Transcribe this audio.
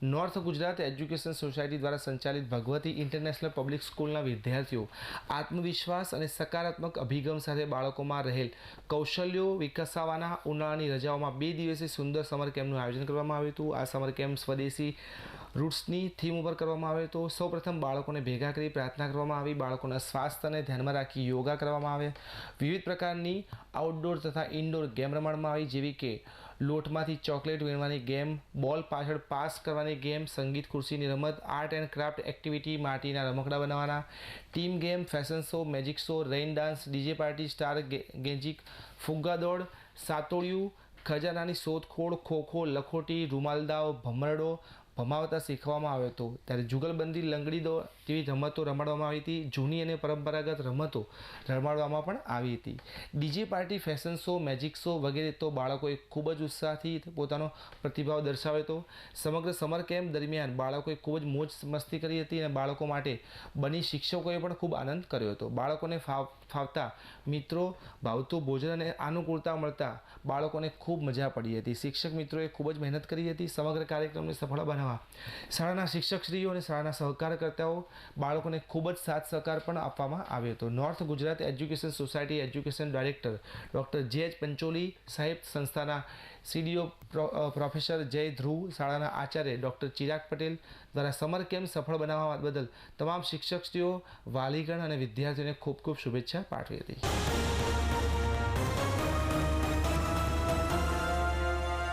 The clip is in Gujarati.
નોર્થ ગુજરાત એજ્યુકેશન સોસાયટી દ્વારા સંચાલિત ભગવતી ઇન્ટરનેશનલ પબ્લિક સ્કૂલના વિદ્યાર્થીઓ આત્મવિશ્વાસ અને સકારાત્મક અભિગમ સાથે બાળકોમાં રહેલ કૌશલ્યો વિકસાવવાના ઉનાળાની રજાઓમાં 2 દિવસીય સુંદર સમર કેમ્પનું આયોજન કરવામાં આવ્યું હતું। આ સમર કેમ્પ સ્વદેશી રૂટ્સની થીમ ઉપર કરવામાં આવ્યો હતો। સૌપ્રથમ બાળકોને ભેગા કરી પ્રાર્થના કરવામાં આવી, બાળકોના સ્વાસ્થ્યને ધ્યાનમાં રાખી યોગા કરવામાં આવ્યા, વિવિધ પ્રકારની આઉટડોર તથા ઇન્ડોર ગેમ રમાડવામાં આવી, જેવી કે લોટમાંથી ચોકલેટ વીણવાની ગેમ, બોલ પાછળ પાસ કરવાની ગેમ, સંગીત ખુરશીની રમત, આર્ટ એન્ડ ક્રાફ્ટ એક્ટિવિટી, માટીના રમકડા બનાવવાના, team game, fashion show, magic show, rain dance, DJ party, star ગેજિક, ફુગ્ગા દોડ, સાતોળિયું, ખજાનાની શોધખોળ, ખોખો, લખોટી, રૂમાલ દાવ, ભમરડો ભમાવતા શીખવામાં આવ્યો હતો। ત્યારે જુગલબંધી, લંગડી દોડ જેવી રમતો રમાડવામાં આવી હતી। જૂની અને પરંપરાગત રમતો રમાડવામાં પણ આવી હતી। DJ party, fashion show, magic show વગેરે તો બાળકોએ ખૂબ જ ઉત્સાહથી પોતાનો પ્રતિભાવ દર્શાવ્યો હતો। સમગ્ર સમર કેમ્પ દરમિયાન બાળકોએ ખૂબ જ મોજ મસ્તી કરી હતી અને બાળકો માટે બની શિક્ષકોએ પણ ખૂબ આનંદ કર્યો હતો। બાળકોને ફાવતા મિત્રો, ભાવતું ભોજન અને અનુકૂળતા મળતા બાળકોને ખૂબ મજા પડી હતી। શિક્ષક મિત્રોએ ખૂબ જ મહેનત કરી હતી। સમગ્ર કાર્યક્રમને સફળ બનાવવા શાળાના શિક્ષકશ્રીઓ અને શાળાના સહકારકર્તાઓ બાળકોને ખૂબ જ સાથ સહકાર પણ આપવામાં આવ્યો હતો। North Gujarat education society education director doctor જે પંચોલી સાહેબ, સંસ્થાના સીડીઓ પ્રોફેસર જય ધ્રુવ, શાળાના આચાર્ય ડૉક્ટર ચિરાગ પટેલ દ્વારા સમર કેમ્પ સફળ બનાવવા બદલ તમામ શિક્ષકશ્રીઓ, વાલીગણ અને વિદ્યાર્થીઓને ખૂબ ખૂબ શુભેચ્છા પાઠવી હતી।